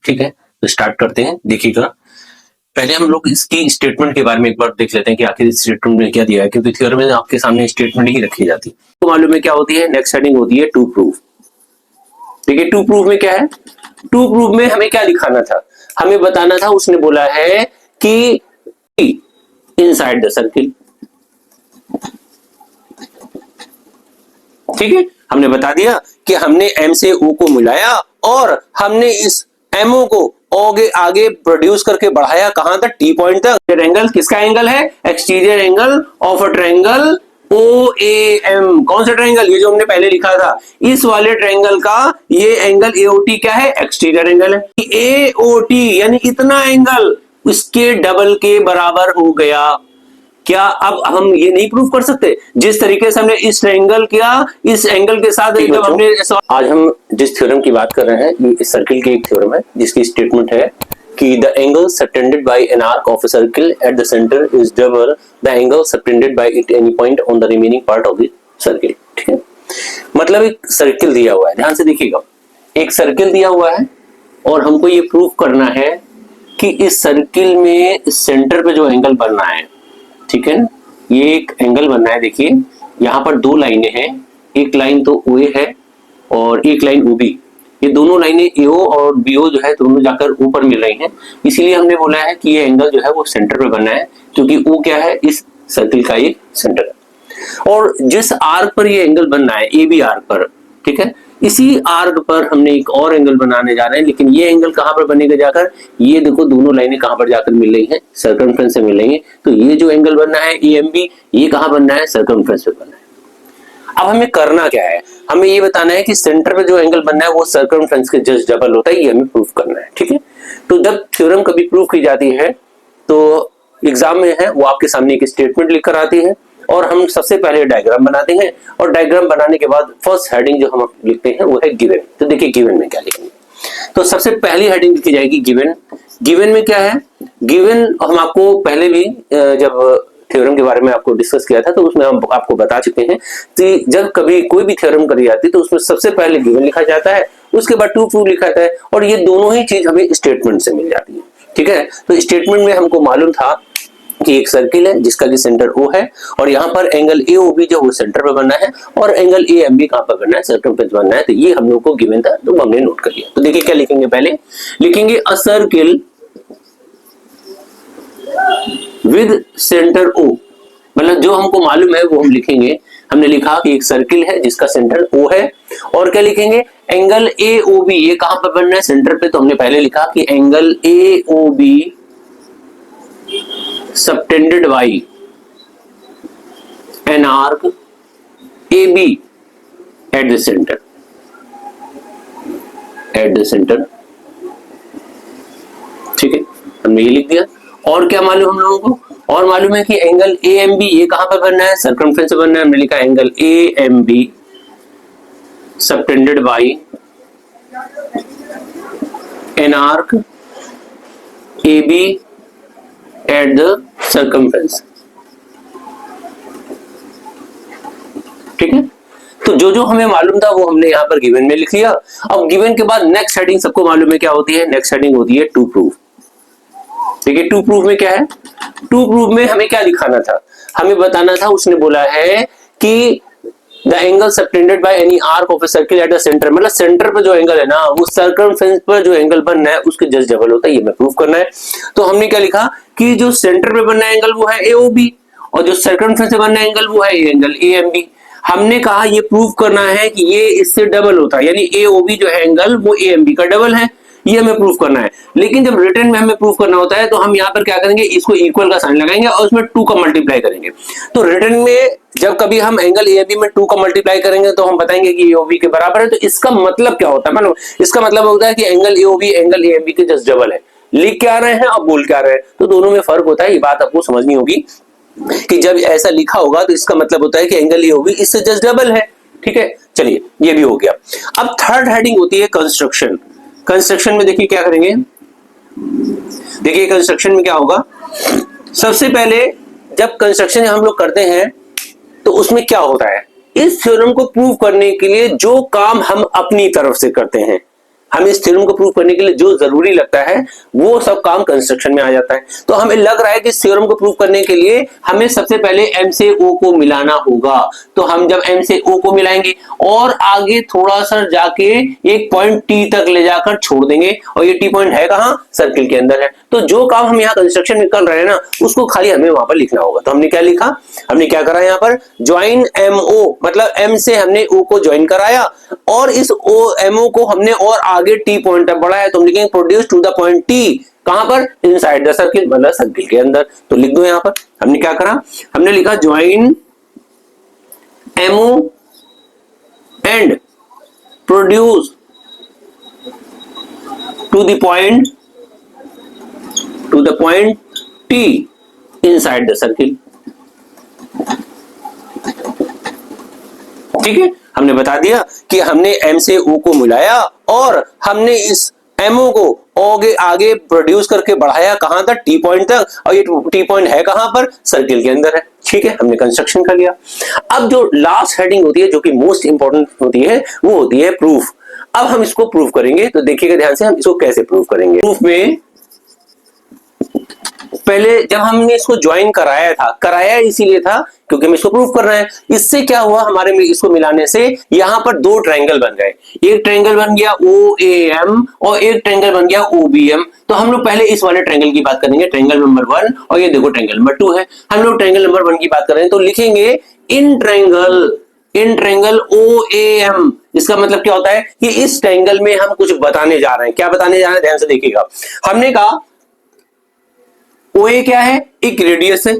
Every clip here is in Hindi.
ठीक है, तो स्टार्ट करते हैं। देखिएगा, पहले हम लोग इसकी स्टेटमेंट के बारे में एक बार देख लेते हैं कि आखिर इस स्टेटमेंट में क्या दिया है, क्योंकि थ्योरम में आपके सामने स्टेटमेंट ही रखी जाती है। तो मालूम है क्या होती है, नेक्स्ट हेडिंग होती है टू प्रूव। देखिए, टू प्रूव में क्या है, टू प्रूव में हमें क्या दिखाना था, हमें बताना था, उसने बोला है कि इनसाइड द सर्किल। ठीक है, हमने बता दिया कि हमने एम से ओ को मिलाया और हमने इस एमओ को आगे आगे प्रोड्यूस करके बढ़ाया कहां तक, टी पॉइंट तक। एंगल किसका एंगल है, exterior angle of a triangle O A M. कौन सा ट्रायंगल, ये जो हमने पहले लिखा था, इस वाले ट्रायंगल का ये एंगल एओटी क्या है, एक्सटीरियर एंगल है। एओटी यानी इतना एंगल उसके डबल के बराबर हो गया। क्या अब हम ये नहीं प्रूव कर सकते, जिस तरीके से हमने इस ट्रायंगल किया, इस एंगल के साथ जब हमने, आज हम जिस थ्योरम की बात कर रहे हैं ये इस सर्किल की एक थ्योरम है जिसकी स्टेटमेंट है कि the angle subtended bye an arc of a circle at the centre is double the angle subtended bye it any point on the remaining part of the circle. ठीक है, मतलब एक सर्किल दिया हुआ है, ध्यान से देखिएगा, एक सर्किल दिया हुआ है और हमको ये प्रूव करना है कि इस सर्किल में सेंटर पे जो एंगल बनना है, ठीक है ना, ये एक एंगल बनना है। देखिए यहाँ पर दो लाइनें हैं, एक लाइन तो ओ ए है और एक लाइन ओ बी। ये दोनों लाइनें एओ और बीओ जो है दोनों जाकर ऊपर मिल रही हैं, इसीलिए हमने बोला है कि ये एंगल जो है वो सेंटर पे बनना है, क्योंकि ओ क्या है, इस सर्किल का ये सेंटर है। और जिस आर्क पर ये एंगल बनना है, ए बी आर्क पर, ठीक है, इसी आर्क पर हमने एक और एंगल बनाने जा रहे हैं, लेकिन ये एंगल कहां पर बनेगा जाकर, ये देखो दोनों लाइनें कहां पर जाकर मिल रही हैं, सर्कमफ्रेंस से मिल रही हैं। तो ये जो एंगल बनना है एएमबी, ये कहां बनना है, सर्कमफ्रेंस पे बनना है। अब हमें करना क्या है, हमें ये बताना है कि सेंटर पे जो एंगल बनना है वो सर्कमफ्रेंस के जस्ट डबल होता है, ये हमें प्रूफ करना है। ठीक है, तो जब थ्योरम कभी प्रूफ की जाती है तो एग्जाम में है वो आपके सामने एक स्टेटमेंट लिखकर आती है और हम सबसे पहले डायग्राम बनाते हैं और डायग्राम बनाने के बाद फर्स्ट हेडिंग जो हम लिखते हैं वो है गिवन। तो देखिए गिवन में क्या लिखेंगे, तो सबसे पहली हेडिंग लिखी जाएगी गिवन। गिवन में क्या है, गिवन हम आपको पहले भी जब थ्योरम के बारे में आपको डिस्कस किया था तो उसमें हम आपको बता चुके हैं कि जब कभी कोई भी थ्योरम करी जाती है तो उसमें सबसे पहले गिवन लिखा जाता है, उसके बाद टू प्रूफ लिखा जाता है और ये दोनों ही चीज हमें स्टेटमेंट से मिल जाती है। ठीक है, तो स्टेटमेंट में हमको मालूम था कि एक सर्किल है जिसका कि सेंटर O है और यहाँ पर एंगल AOB जो वो सेंटर पर बनना है और एंगल AMB कहाँ पर बनना है, सर्कमफ्रेंस बनना है। तो ये हम लोग को गिवन था तो हमने नोट कर लिया। तो देखिए क्या लिखेंगे, पहले लिखेंगे अ सर्किल विद सेंटर O, मतलब जो हमको मालूम है वो हम लिखेंगे। हमने लिखा कि एक सर्किल है जिसका सेंटर O है और क्या लिखेंगे, एंगल AOB ये कहां पर बनना है, सेंटर पे। तो हमने पहले लिखा कि angle AOB subtended by an arc AB at the centre, at the centre. ठीक है, हमने ये लिख दिया। और क्या मालूम हम लोगों को, और मालूम है कि एंगल AMB ये कहां पर बनना है, सर्कमफ्रेंस से बनना है। हमने लिखा angle AMB subtended by an arc AB at the circumference. ठीक है, तो जो जो हमें मालूम था वो हमने यहाँ पर गिवन में लिख लिया। अब गिवन के बाद नेक्स्ट हेडिंग सबको मालूम है क्या होती है, नेक्स्ट हेडिंग होती है टू प्रूफ। देखिए टू प्रूफ में क्या है, टू प्रूफ में हमें क्या दिखाना था, हमें बताना था, उसने बोला है कि the angle subtended by any arc of a circle at the centre, मतलब सेंटर पर जो एंगल है ना वो सर्कमफ्रेंस पर जो एंगल बनना है उसके जस्ट डबल होता है, ये हमें प्रूफ करना है। तो हमने क्या लिखा कि जो सेंटर पे बनना एंगल वो है AOB और जो सर्कमफ्रेंस से बनना एंगल वो है एंगल AMB। हमने कहा ये प्रूफ करना है कि ये इससे डबल होता है, यानी AOB जो है एंगल वो AMB का डबल है, ये हमें प्रूफ करना है। लेकिन जब रिटर्न में हमें प्रूफ करना होता है तो हम यहाँ पर क्या करेंगे, इसको इक्वल का साइन लगाएंगे और उसमें 2 का मल्टीप्लाई करेंगे। तो रिटर्न में जब कभी हम एंगल AMB में 2 का मल्टीप्लाई करेंगे तो हम बताएंगे कि AOB के बराबर है। तो इसका मतलब क्या होता है, मतलब इसका मतलब होता है कि एंगल AOB एंगल AMB के जस्ट डबल है। लिख क्या रहे हैं, अब बोल क्या रहे हैं, तो दोनों में फर्क होता है। ये बात आपको समझनी होगी कि जब ऐसा लिखा होगा तो इसका मतलब होता है कि एंगल AOB इससे जस्ट डबल है। ठीक है, चलिए ये भी हो गया। अब थर्ड हेडिंग होती है कंस्ट्रक्शन। कंस्ट्रक्शन में देखिए क्या करेंगे, देखिए कंस्ट्रक्शन में क्या होगा, सबसे पहले जब कंस्ट्रक्शन हम लोग करते हैं तो उसमें क्या होता है, इस थ्योरम को प्रूव करने के लिए जो काम हम अपनी तरफ से करते हैं हमें इस थ्योरम को प्रूव करने के लिए जो जरूरी लगता है वो सब काम कंस्ट्रक्शन में आ जाता है। तो हमें लग रहा है कि इस थ्योरम को प्रूव करने के लिए हमें सबसे पहले m से o को मिलाना होगा। तो हम जब m से o को मिलाएंगे और आगे थोड़ा सा जाके एक पॉइंट t तक ले जाकर छोड़ देंगे, और ये t पॉइंट है कहां, सर्किल के अंदर है। तो जो काम हम यहाँ कंस्ट्रक्शन में कर रहे हैं ना, उसको खाली हमें वहां पर लिखना होगा। तो हमने क्या लिखा, हमने क्या करा यहाँ पर, ज्वाइन MO, मतलब m से हमने o को ज्वाइन कराया और इस MO को हमने और आगे t पॉइंट तक बढ़ाया। तो हम लिखेंगे produce to the point t, कहां पर, इनसाइड द सर्किल, मतलब सर्किल के अंदर। तो लिख दो यहाँ पर हमने क्या करा, हमने लिखा join MO and produce to the point T inside the circle. ठीक है, हमने बता दिया कि हमने M से O को मिलाया और हमने इस MO को आगे प्रोड्यूस करके बढ़ाया कहां तक, T पॉइंट तक, और ये T पॉइंट है कहां पर, सर्किल के अंदर है। ठीक है, हमने कंस्ट्रक्शन कर लिया। अब जो लास्ट हेडिंग होती है, जो कि मोस्ट इंपॉर्टेंट होती है, वो होती है प्रूफ। अब हम इसको प्रूफ करेंगे, तो देखिएगा ध्यान से हम इसको कैसे प्रूफ करेंगे। प्रूफ में पहले जब हमने इसको ज्वाइन कराया इसीलिए था क्योंकि हम इसको प्रूफ कर रहे हैं। इससे क्या हुआ, हमारे में इसको मिलाने से यहां पर दो ट्रायंगल बन गए, एक ट्रायंगल बन गया OAM और एक ट्रायंगल बन गया OBM। तो हम लोग पहले इस वाले ट्रायंगल की बात करेंगे, ट्रायंगल नंबर 1, और ये देखो ट्रायंगल नंबर 2 है। हम लोग ट्रायंगल नंबर 1 की बात कर रहे हैं, तो लिखेंगे इन ट्रायंगल OAM। इसका मतलब क्या होता है कि इस ट्रायंगल में हम कुछ बताने जा रहे हैं। क्या बताने जा रहे हैं, ध्यान से देखिएगा। हमने कहा OA क्या है, एक रेडियस है,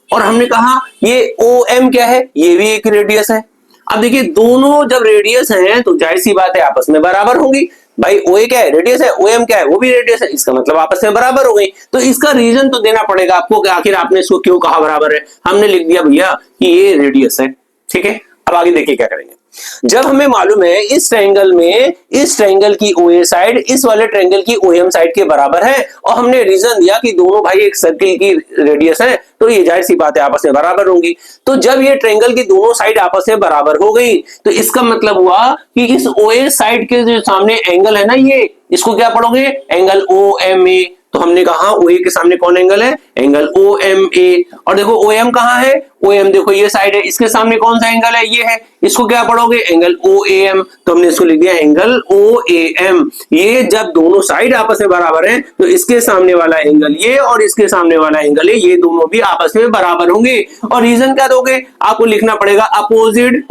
और हमने कहा ये OM क्या है, ये भी एक रेडियस है। अब देखिए दोनों जब रेडियस हैं तो जाहिर सी बात है आपस में बराबर होंगी। भाई OA क्या है, रेडियस है, OM क्या है, वो भी रेडियस है, इसका मतलब आपस में बराबर हो गई। तो इसका रीजन तो देना पड़ेगा आपको कि आखिर आपने इसको क्यों कहा बराबर है। हमने लिख दिया भैया कि ये रेडियस है। ठीक है, अब आगे देखिए क्या करेंगे। जब हमें मालूम है इस ट्रायंगल में इस ट्रायंगल की OA साइड इस वाले ट्रायंगल की OM साइड के बराबर है, और हमने रीजन दिया कि दोनों भाई एक सर्किल की रेडियस है, तो ये जाहिर सी बात है आपस में बराबर होंगी। तो जब ये ट्रायंगल की दोनों साइड आपस में बराबर हो गई, तो इसका मतलब हुआ कि इस OA साइड के जो सामने एंगल है ना, ये इसको क्या पढ़ोगे, एंगल OMA। तो हमने कहा OA के सामने कौन एंगल है, एंगल OMA। और देखो OM कहां है, OM देखो ये साइड है, इसके सामने कौन सा एंगल है, ये है, इसको क्या पढ़ोगे, एंगल OAM। तो हमने इसको लिख दिया एंगल OAM। ये जब दोनों साइड आपस में बराबर हैं, तो इसके सामने वाला एंगल ये और इसके सामने वाला एंगल ये दोनों भी आपस में बराबर होंगे। और रीजन क्या दोगे, आपको लिखना पड़ेगा opposite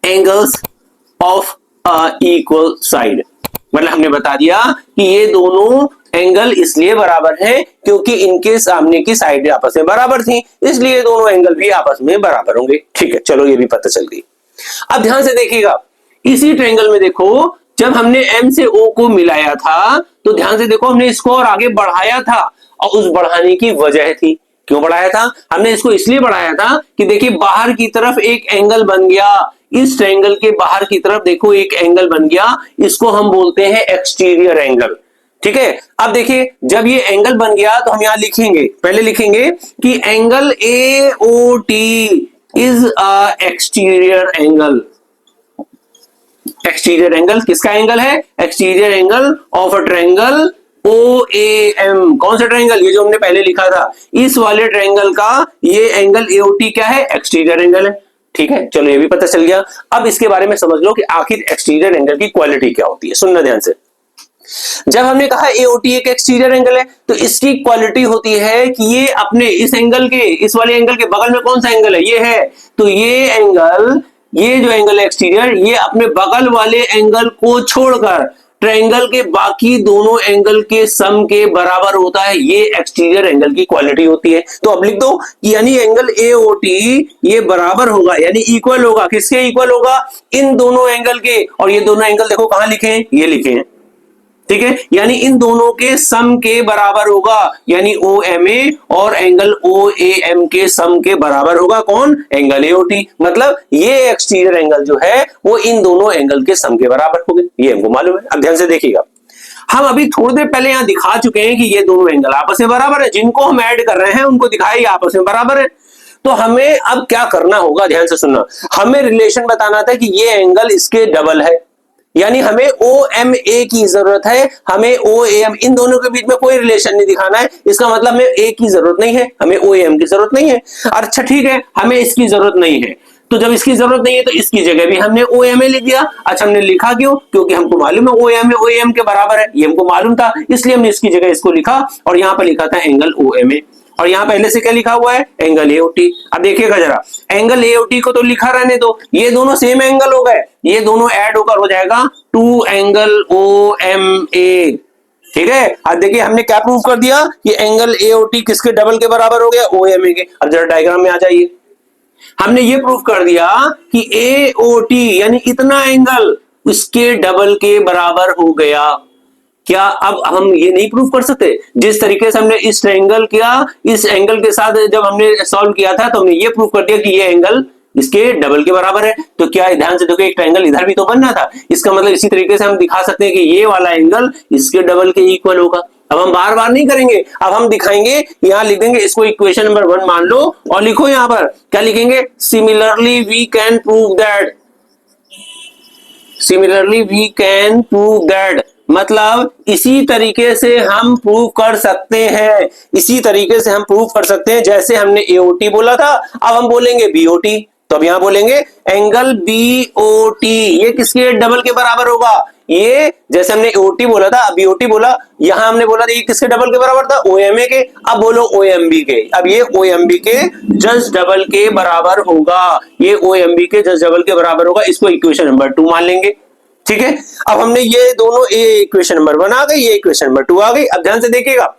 angles of equal side. मतलब हमने बता दिया कि ये दोनों एंगल इसलिए बराबर हैं क्योंकि इनके सामने की साइड आपस में बराबर थी, इसलिए दोनों एंगल भी आपस में बराबर होंगे। ठीक है, चलो ये भी पता चल गई। अब ध्यान से देखिएगा, इसी ट्रायंगल में देखो जब हमने M से O को मिलाया था, तो ध्यान से देखो हमने इसको और आगे बढ़ाया था, और उस बढ़ाने की वजह थी। क्यों बढ़ाया था, हमने इसको इसलिए बढ़ाया था कि देखिए बाहर की तरफ एक एंगल बन गया, इस ट्रायंगल के बाहर की तरफ देखो एक एंगल बन गया, इसको हम बोलते हैं एक्सटीरियर एंगल। ठीक है, अब देखिए जब ये एंगल बन गया तो हम यहां लिखेंगे, पहले लिखेंगे कि angle AOT is a exterior angle. Exterior angle किसका एंगल है, exterior angle of a triangle OAM। कौन सा ट्रायंगल, ये जो हमने पहले लिखा था, इस वाले ट्रायंगल का ये एंगल AOT क्या है, एक्सटीरियर एंगल है। ठीक है, चलो ये भी पता चल गया। अब इसके बारे में समझ लो कि आखिर एक्सटीरियर एंगल की क्वालिटी क्या होती है। सुनना ध्यान से, जब हमने कहा AOT एक एक्सटीरियर एंगल है, तो इसकी क्वालिटी होती है कि ये अपने इस एंगल के, इस वाले एंगल के बगल में कौन सा एंगल है, ये है। तो ये एंगल, ये जो एंगल है एक्सटीरियर, ये अपने बगल वाले एंगल को छोड़कर ट्रायंगल के बाकी दोनों एंगल के सम के बराबर होता है। ये एक्सटीरियर एंगल की क्वालिटी होती है। तो अब लिख दो कि यानी एंगल AOT ये बराबर होगा, यानी इक्वल होगा, किसके इक्वल होगा, इन दोनों एंगल के। और ये दोनों एंगल देखो कहां लिखे हैं, ये लिखे हैं। ठीक है, यानी इन दोनों के सम के बराबर होगा, यानी OMA और एंगल OAM के सम के बराबर होगा कौन, एंगल AOT। मतलब ये एक्सटीरियर एंगल जो है वो इन दोनों एंगल के सम के बराबर होंगे, ये हमको मालूम है। अब ध्यान से देखिएगा, हम अभी थोड़ी देर पहले यहां दिखा चुके हैं कि ये दोनों एंगल आपस में बराबर है, जिनको हम ऐड कर रहे हैं उनको दिखाया आपस में बराबर है। तो हमें अब क्या करना होगा, ध्यान से सुनना, हमें रिलेशन बताना था कि ये एंगल इसके डबल है, यानी हमें OMA की जरूरत है, हमें OAM, इन दोनों के बीच में कोई रिलेशन नहीं दिखाना है। इसका मतलब हमें A की जरूरत नहीं है, हमें OAM की जरूरत नहीं है। अच्छा ठीक है, हमें इसकी जरूरत नहीं है, तो जब इसकी जरूरत नहीं है तो इसकी जगह भी हमने OMA लिख दिया। अच्छा हमने लिखा क्यों? क्योंकि हमको मालूम है OMA OAM के बराबर है, ये हमको मालूम था, इसलिए हमने इसकी जगह इसको लिखा और यहाँ पर लिखा था एंगल OMA। और यहाँ पहले से क्या लिखा हुआ है? Angle AOT। अब देखिएगा जरा, एंगल AOT को तो लिखा रहने दो, ये दोनों सेम एंगल हो गए, ये दोनों ऐड होकर हो जाएगा 2 एंगल OMA। ठीक है, अब देखिए हमने क्या प्रूव कर दिया कि एंगल AOT किसके डबल के बराबर हो गया? OMA के। अब जरा डायग्राम में आ जाइए, हमने ये प्रूव कर दिया कि AOT यानी इतना एंगल उसके डबल के बराबर हो गया। क्या अब हम ये नहीं प्रूव कर सकते? जिस तरीके से हमने इस ट्रायंगल किया, इस एंगल के साथ जब हमने सॉल्व किया था तो हमने ये प्रूव कर दिया कि ये एंगल इसके डबल के बराबर है। तो क्या ध्यान से देखो, एक ट्रायंगल इधर भी तो बनना था, इसका मतलब इसी तरीके से हम दिखा सकते हैं कि ये वाला एंगल इसके डबल के इक्वल होगा। अब हम बार बार नहीं करेंगे, अब हम दिखाएंगे, यहां लिख देंगे इसको इक्वेशन नंबर 1 मान लो और लिखो यहां पर क्या लिखेंगे? Similarly we can prove that, similarly we can prove that, मतलब इसी तरीके से हम प्रूव कर सकते हैं, इसी तरीके से हम प्रूव कर सकते हैं। जैसे हमने AOT बोला था, अब हम बोलेंगे BOT। तो अब यहां बोलेंगे एंगल BOT ये किसके डबल के बराबर होगा? ये जैसे हमने AOT बोला था, BOT बोला, यहां हमने बोला था ये किसके डबल के बराबर था? OMA के। अब बोलो OMB के। अब ये OMB के जस्ट डबल के बराबर होगा, ये OMB के जस्ट डबल के बराबर होगा। इसको इक्वेशन नंबर 2 मान लेंगे। ठीक है, अब हमने ये दोनों इक्वेशन नंबर 1 आ गई, ये इक्वेशन नंबर 2 आ गई। अब ध्यान से देखिएगा,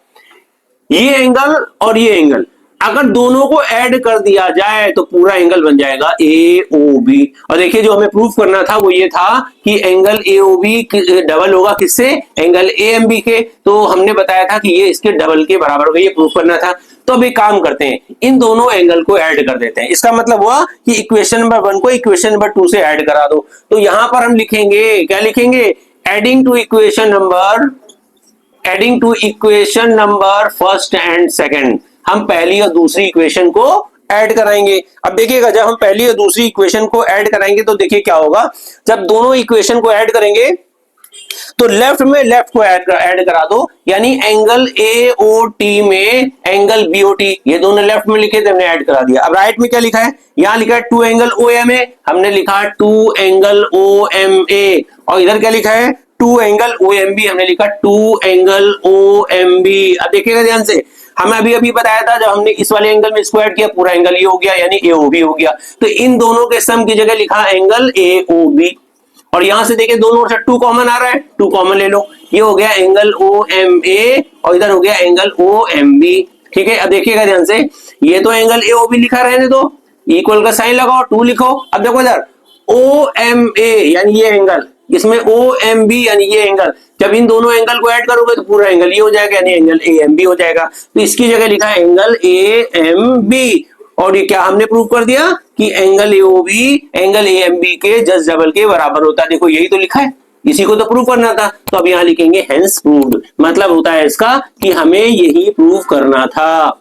ये एंगल और ये एंगल अगर दोनों को ऐड कर दिया जाए तो पूरा एंगल बन जाएगा AOB। और देखिए जो हमें प्रूफ करना था वो ये था कि एंगल AOB डबल होगा किससे? एंगल AMB के। तो हमने बताया था कि ये इसके डबल के बराबर होगा, ये प्रूफ करना था। तो अब एक काम करते हैं, इन दोनों एंगल को ऐड कर देते हैं। इसका मतलब हुआ कि इक्वेशन नंबर 1 को इक्वेशन नंबर 2 से ऐड करा दो। तो यहां पर हम लिखेंगे, क्या लिखेंगे? Adding to equation number first and second, हम पहली और दूसरी इक्वेशन को ऐड कराएंगे। अब देखिएगा जब हम पहली और दूसरी इक्वेशन को ऐड कराएंगे तो देखिए क्या होगा, जब दोनों इक्वेशन को ऐड करेंगे तो लेफ्ट में लेफ्ट को ऐड करा दो, यानी एंगल AOT में एंगल BOT, ये दोनों लेफ्ट में लिखे थे, हमने ऐड करा दिया। अब राइट में क्या लिखा है? यहां लिखा है 2 एंगल OMA, हमने लिखा 2 एंगल OMA। और इधर क्या लिखा है? 2 एंगल OMB, हमने लिखा 2 एंगल OMB। अब देखिएगा ध्यान से, हमें अभी अभी बताया था जब हमने इस वाले एंगल में इसको ऐड किया पूरा एंगल ये हो गया, यानी AOB हो गया। तो इन दोनों के सम की जगह लिखा एंगल AOB। और यहां से देखिए दोनों से 2 कॉमन आ रहा है, 2 कॉमन ले लो, ये हो गया एंगल OMA और इधर हो गया एंगल OMB। ठीक है, अब देखिएगा ध्यान से, ये तो एंगल AOB लिखा रहने दो, इक्वल का साइन लगाओ, 2 लिखो। अब देखो इधर OMA यानी ये एंगल, इसमें OMB यानी ये एंगल, जब इन दोनों एंगल को ऐड करोगे तो पूरा एंगल ये हो जाएगा, यानी एंगल AMB हो जाएगा। तो इसकी जगह लिखा है एंगल AMB। और ये क्या हमने प्रूव कर दिया कि एंगल AOB एंगल AMB के जस्ट डबल के बराबर होता है। देखो यही तो लिखा है, इसी को तो प्रूव करना था। तो अब यहां लिखेंगे हेंस प्रूव्ड, मतलब होता है इसका कि हमें यही प्रूव करना था।